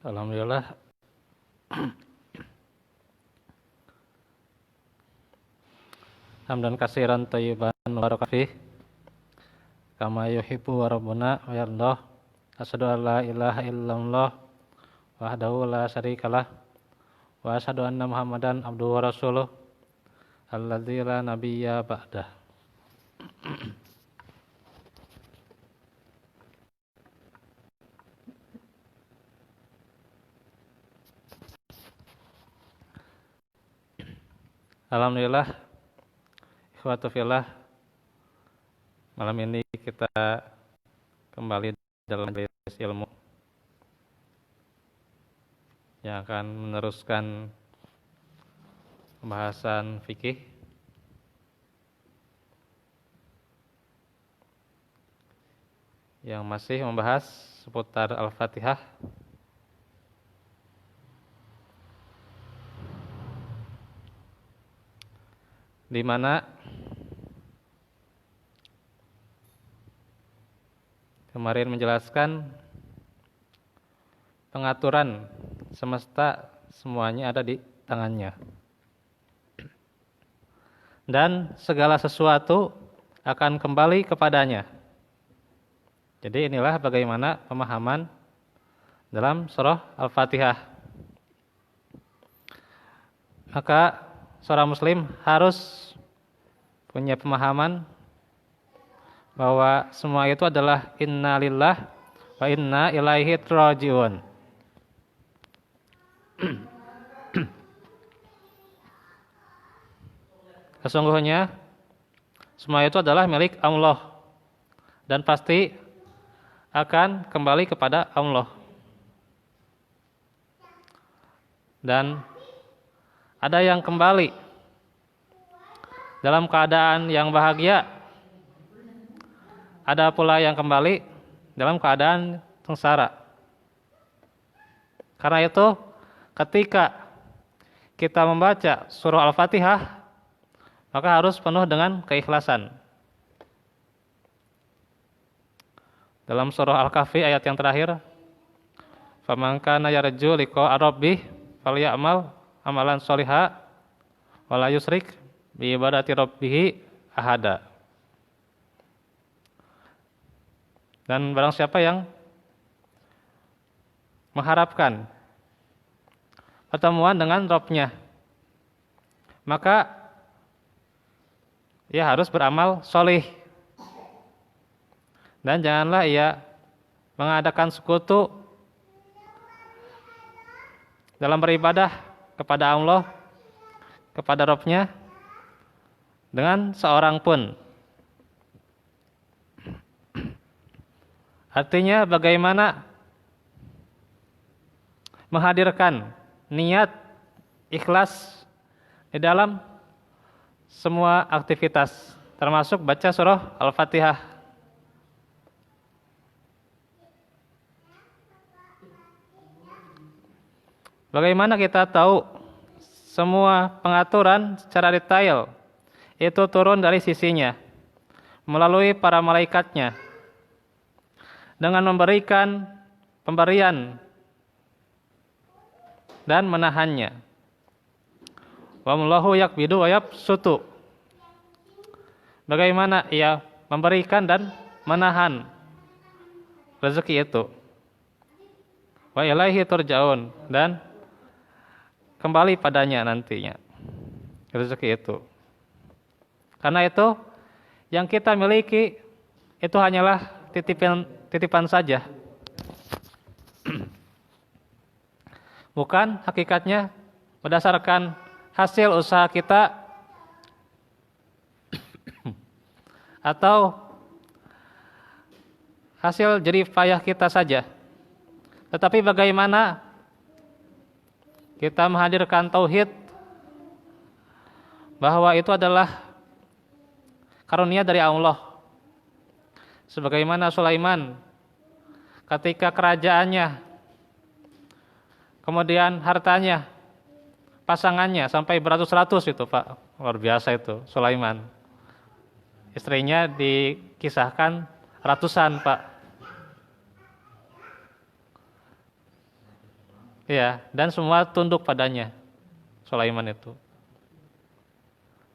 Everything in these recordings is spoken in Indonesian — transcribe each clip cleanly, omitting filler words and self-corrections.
Alhamdulillah. Hamdan katsiran thayyiban mubarakan fih kama yuhibbu rabbuna wa yardah. Asyhadu an la ilaha illallah wahdahu la syarikalah wa asyhadu anna Muhammadan abduhu wa rasuluh alladzi la nabiyya ba'dah. Alhamdulillah, ikhwatu fillah, malam ini kita kembali dalam majelis ilmu yang akan meneruskan pembahasan fikih yang masih membahas seputar Al-Fatihah, di mana kemarin menjelaskan pengaturan semesta semuanya ada di tangannya. Dan segala sesuatu akan kembali kepadanya. Jadi inilah bagaimana pemahaman dalam surah Al-Fatihah. Maka seorang muslim harus punya pemahaman bahwa semua itu adalah inna lillah wa inna ilaihi raji'un. Sesungguhnya semua itu adalah milik Allah dan pasti akan kembali kepada Allah. Dan ada yang kembali dalam keadaan yang bahagia, ada pula yang kembali dalam keadaan sengsara. Karena itu, ketika kita membaca surah Al-Fatihah, maka harus penuh dengan keikhlasan. Dalam surah Al-Kahfi ayat yang terakhir, "Faman kana yarju liqa'a rabbih falyamal amalan sholiha wa la yusyrik bi ibadati rabbih ahada." Dan barang siapa yang mengharapkan pertemuan dengan Rabb-nya, maka ia harus beramal sholih. Dan janganlah ia mengadakan sekutu dalam beribadah kepada Allah, kepada Rabb-nya, dengan seorang pun. Artinya bagaimana menghadirkan niat ikhlas di dalam semua aktivitas, termasuk baca surah Al-Fatihah. Bagaimana kita tahu semua pengaturan secara detail itu turun dari sisinya melalui para malaikatnya dengan memberikan pemberian dan menahannya. Wallahu yakbidu wa yabsutu. Bagaimana ia memberikan dan menahan rezeki itu. Wa ilaihi turja'un, dan kembali padanya nantinya rezeki itu. Karena itu yang kita miliki itu hanyalah titipan saja. Bukan hakikatnya berdasarkan hasil usaha kita atau hasil jerih payah kita saja. Tetapi bagaimana kita menghadirkan tauhid bahwa itu adalah karunia dari Allah. Sebagaimana Sulaiman ketika kerajaannya, kemudian hartanya, pasangannya sampai beratus-ratus itu Pak, luar biasa itu Sulaiman. Istrinya dikisahkan ratusan Pak. Ya, dan semua tunduk padanya, Sulaiman itu.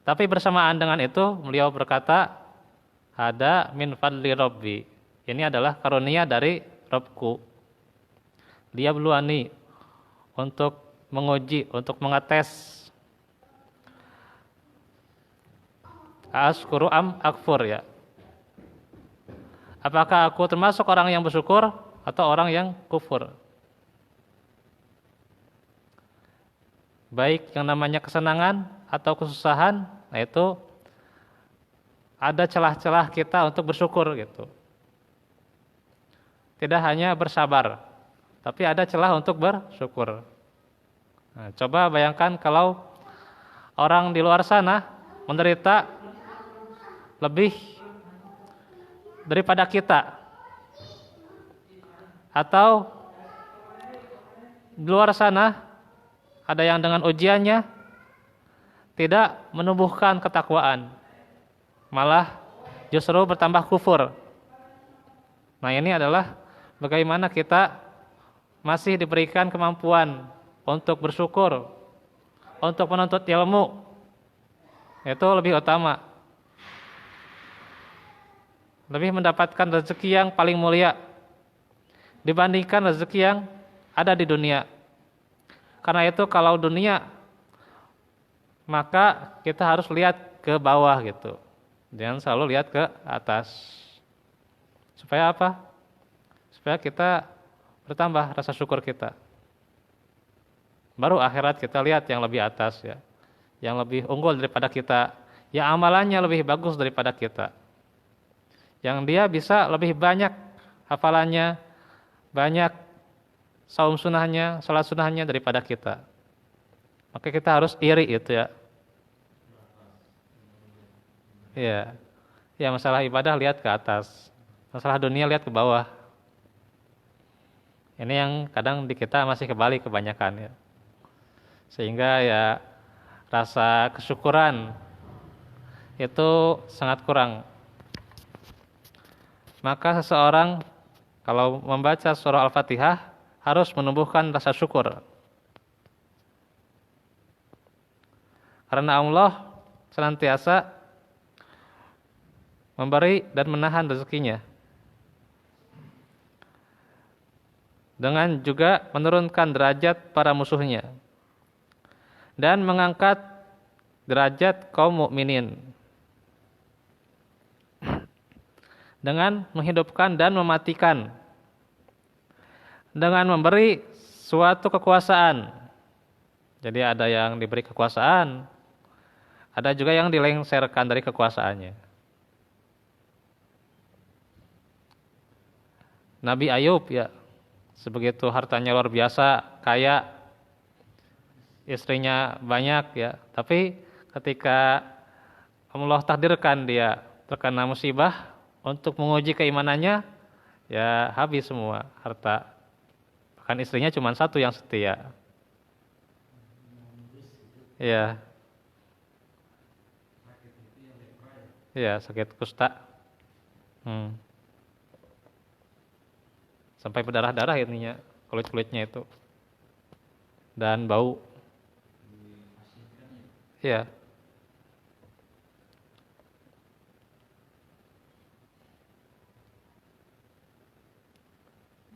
Tapi bersamaan dengan itu beliau berkata, ada min fadli Rabbi. Ini adalah karunia dari Rabbku. Dia beluani untuk menguji, untuk mengetes askuru am akfur ya. Apakah aku termasuk orang yang bersyukur atau orang yang kufur? Baik yang namanya kesenangan atau kesusahan, nah itu ada celah-celah kita untuk bersyukur gitu. Tidak hanya bersabar, tapi ada celah untuk bersyukur. Nah, coba bayangkan kalau orang di luar sana menderita lebih daripada kita, atau di luar sana ada yang dengan ujiannya tidak menumbuhkan ketakwaan, malah justru bertambah kufur. Nah, ini adalah bagaimana kita masih diberikan kemampuan untuk bersyukur, untuk menuntut ilmu. Itu lebih utama, lebih mendapatkan rezeki yang paling mulia dibandingkan rezeki yang ada di dunia. Karena itu kalau dunia, maka kita harus lihat ke bawah gitu. Jangan selalu lihat ke atas. Supaya apa? Supaya kita bertambah rasa syukur kita. Baru akhirat kita lihat yang lebih atas ya. Yang lebih unggul daripada kita, yang amalannya lebih bagus daripada kita. Yang dia bisa lebih banyak hafalannya, banyak saum sunahnya, salat sunahnya daripada kita. Maka kita harus iri itu ya. Iya. Ya, masalah ibadah lihat ke atas. Masalah dunia lihat ke bawah. Ini yang kadang di kita masih kebalik kebanyakan ya. Sehingga ya rasa kesyukuran itu sangat kurang. Maka seseorang kalau membaca surah Al-Fatihah harus menumbuhkan rasa syukur. Karena Allah senantiasa memberi dan menahan rezekinya. Dengan juga menurunkan derajat para musuhnya. Dan mengangkat derajat kaum mukminin. Dengan menghidupkan dan mematikan. Dengan memberi suatu kekuasaan. Jadi ada yang diberi kekuasaan, ada juga yang dilengsarkan dari kekuasaannya. Nabi Ayub ya, sebegitu hartanya luar biasa, kaya, istrinya banyak ya, tapi ketika Allah takdirkan dia terkena musibah untuk menguji keimanannya, ya habis semua harta. Bahkan istrinya cuma satu yang setia. Ya, ya sakit kusta. Sampai berdarah-darah ininya, kulit-kulitnya itu. Dan bau. Ya.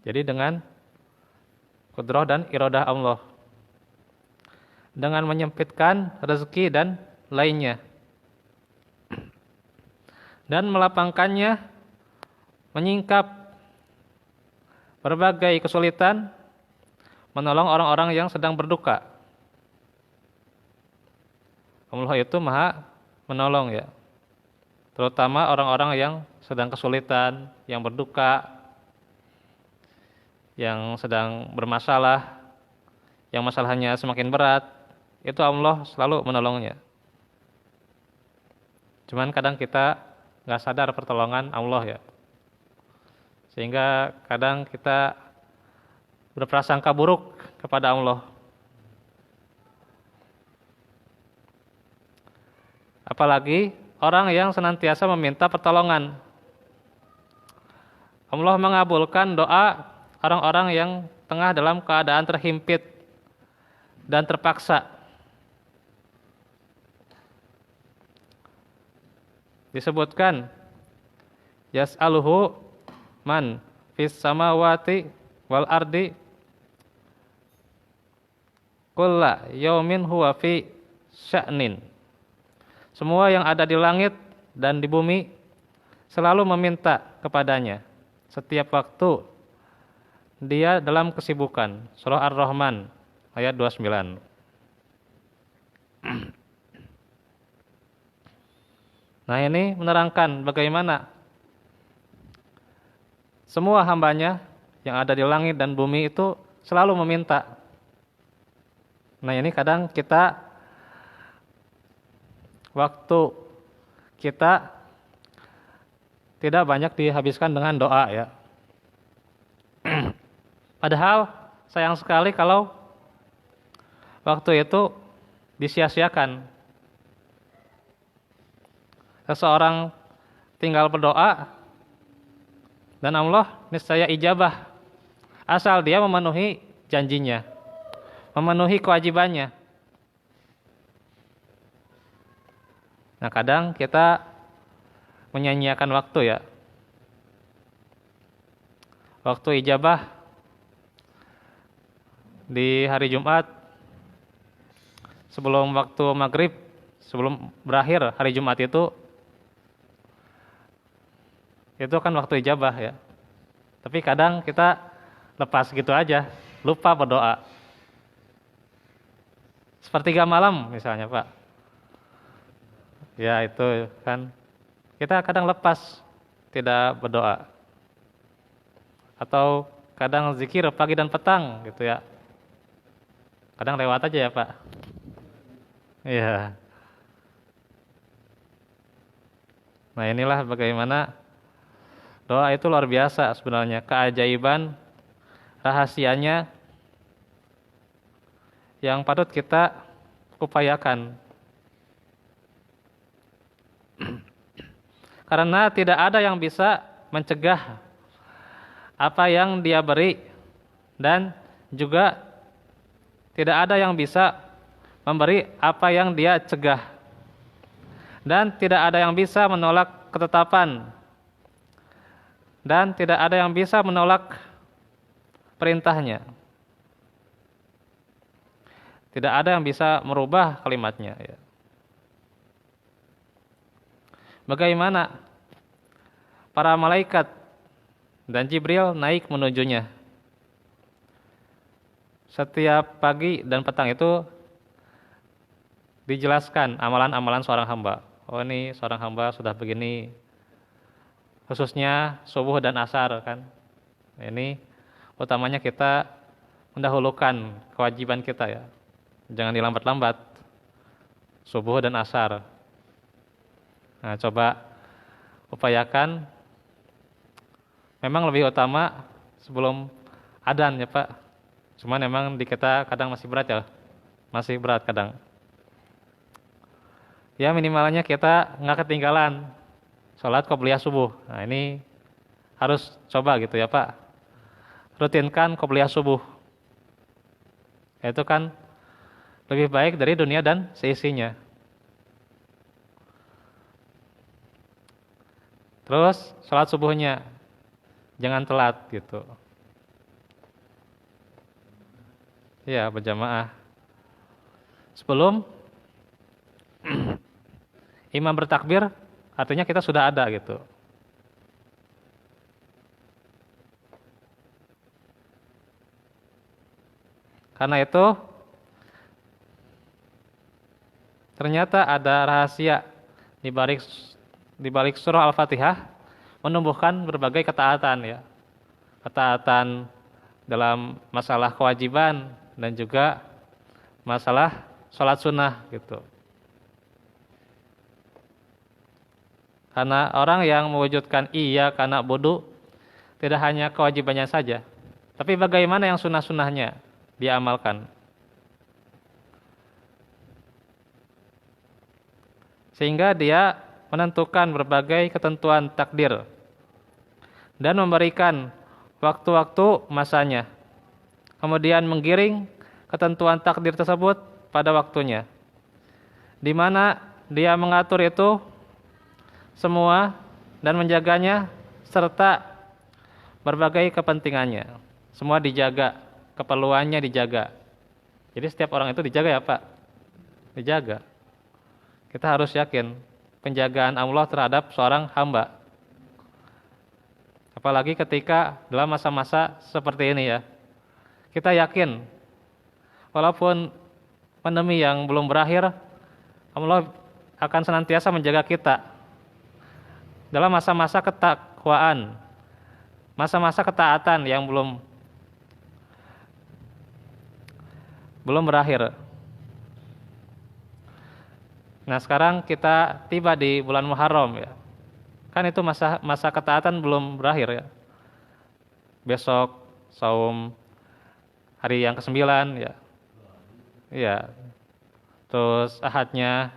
Jadi dengan kudrah dan iradah Allah, dengan menyempitkan rezeki dan lainnya, dan melapangkannya, menyingkap berbagai kesulitan, menolong orang-orang yang sedang berduka. Allah itu maha menolong ya, terutama orang-orang yang sedang kesulitan, yang berduka, yang sedang bermasalah, yang masalahnya semakin berat, itu Allah selalu menolongnya. Cuman kadang kita nggak sadar pertolongan Allah ya, sehingga kadang kita berprasangka buruk kepada Allah. Apalagi orang yang senantiasa meminta pertolongan. Allah mengabulkan doa orang-orang yang tengah dalam keadaan terhimpit dan terpaksa. Disebutkan yas'aluhu man fis samawati wal ardi kulla yaumin huwa fi sya'nin. Semua yang ada di langit dan di bumi selalu meminta kepadanya setiap waktu dia dalam kesibukan. Surah Ar-Rahman ayat 29. Nah, ini menerangkan bagaimana semua hambanya yang ada di langit dan bumi itu selalu meminta. Nah, ini kadang waktu kita tidak banyak dihabiskan dengan doa ya. Padahal sayang sekali kalau waktu itu disia-siakan. Seseorang tinggal berdoa dan Allah niscaya ijabah asal dia memenuhi janjinya, memenuhi kewajibannya. Nah, kadang kita menyanyiakan waktu ya. Waktu ijabah di hari Jumat sebelum waktu maghrib, sebelum berakhir hari Jumat itu kan waktu ijabah ya. Tapi kadang kita lepas gitu aja, lupa berdoa. Sepertiga malam misalnya Pak. Ya itu kan, kita kadang lepas tidak berdoa. Atau kadang zikir pagi dan petang gitu ya. Kadang lewat aja ya Pak. Iya. Nah, inilah bagaimana doa itu luar biasa sebenarnya, keajaiban, rahasianya yang patut kita upayakan. Karena tidak ada yang bisa mencegah apa yang dia beri, dan juga tidak ada yang bisa memberi apa yang dia cegah, dan tidak ada yang bisa menolak ketetapan, dan tidak ada yang bisa menolak perintahnya. Tidak ada yang bisa merubah kalimatnya ya. Bagaimana para malaikat dan Jibril naik menujunya. Setiap pagi dan petang itu dijelaskan amalan-amalan seorang hamba. Oh, ini seorang hamba sudah begini. Khususnya subuh dan asar kan. Ini utamanya kita mendahulukan kewajiban kita ya. Jangan dilambat-lambat. Subuh dan asar. Nah, coba upayakan. Memang lebih utama sebelum adzan ya Pak. Cuman memang di kita kadang masih berat ya. Masih berat kadang. Ya minimalnya kita nggak ketinggalan sholat qobliyah subuh. Nah, ini harus coba gitu ya Pak. Rutinkan qobliyah subuh. Itu kan lebih baik dari dunia dan seisinya. Terus sholat subuhnya jangan telat gitu. Ya, berjamaah. Sebelum imam bertakbir, artinya kita sudah ada gitu. Karena itu ternyata ada rahasia di balik surah Al-Fatihah, menumbuhkan berbagai ketaatan ya. Ketaatan dalam masalah kewajiban dan juga masalah sholat sunnah gitu. Karena orang yang mewujudkan iya karena bodoh tidak hanya kewajibannya saja, tapi bagaimana yang sunnah-sunnahnya dia amalkan. Sehingga dia menentukan berbagai ketentuan takdir dan memberikan waktu-waktu masanya. Kemudian menggiring ketentuan takdir tersebut pada waktunya. Di mana dia mengatur itu semua dan menjaganya serta berbagai kepentingannya. Semua dijaga, keperluannya dijaga. Jadi setiap orang itu dijaga ya Pak? Dijaga. Kita harus yakin penjagaan Allah terhadap seorang hamba. Apalagi ketika dalam masa-masa seperti ini ya. Kita yakin walaupun pandemi yang belum berakhir, Allah akan senantiasa menjaga kita. Dalam masa-masa ketakwaan, masa-masa ketaatan yang belum berakhir. Nah, sekarang kita tiba di bulan Muharram ya. Kan itu masa ketaatan belum berakhir ya. Besok saum hari yang ke-9 ya. Iya. Terus Ahadnya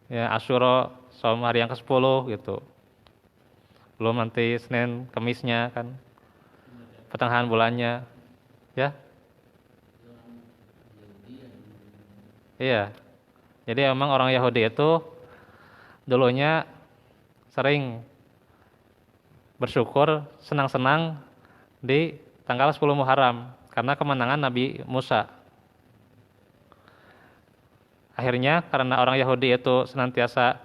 ya Asyura saum hari yang ke-10 gitu. Belum nanti Senin, Kemisnya kan. Pertengahan bulannya. Ya. Iya. Jadi emang orang Yahudi itu dulunya sering bersyukur, senang-senang di tanggal 10 Muharram karena kemenangan Nabi Musa. Akhirnya karena orang Yahudi itu senantiasa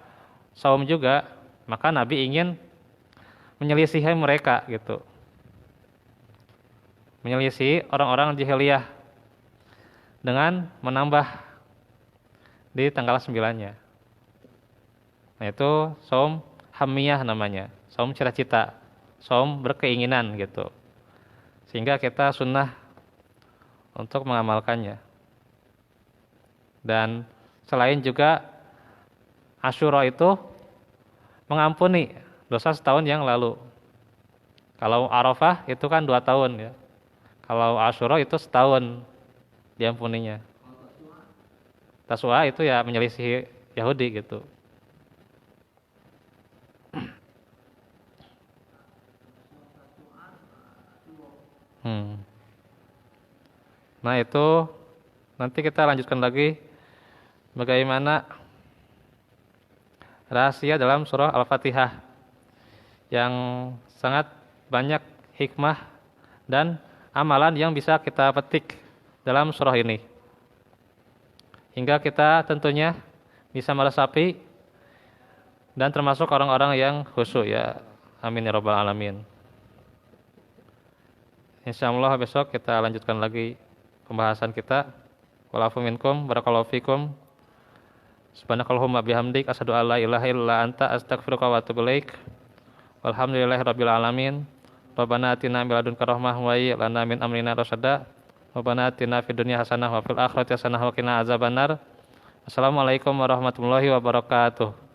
saum juga, maka Nabi ingin menyelisihi mereka gitu. Menyelisihi orang-orang jahiliyah dengan menambah di tanggal 9-nya. Nah itu saum hamiyah namanya, saum cita-cita, saum berkeinginan gitu. Sehingga kita sunnah untuk mengamalkannya. Dan selain juga Asyura itu mengampuni dosa setahun yang lalu. Kalau Arafah itu kan 2 tahun ya. Kalau Asyura itu setahun diampuninya. Taswa itu ya menyelisih Yahudi gitu. Nah itu nanti kita lanjutkan lagi bagaimana rahasia dalam surah Al-Fatihah yang sangat banyak hikmah dan amalan yang bisa kita petik dalam surah ini. Hingga kita tentunya bisa meresapi dan termasuk orang-orang yang khusyuk ya. Amin ya rabbal alamin. Insyaallah besok kita lanjutkan lagi pembahasan kita. Walafu minkum barakallahu fikum. Subhanakallahumma bihamdik asyhadu an la ilaha illa anta astaghfiruka wa atubu ilaik. Walhamdulillahirabbil alamin. Rabbana atina min ladunka rahmah wa hayyi lana min amrina rasyada. Rabbana atina fid dunya hasanah wa fil akhirati hasanah wa qina azabannar. Assalamualaikum warahmatullahi wabarakatuh.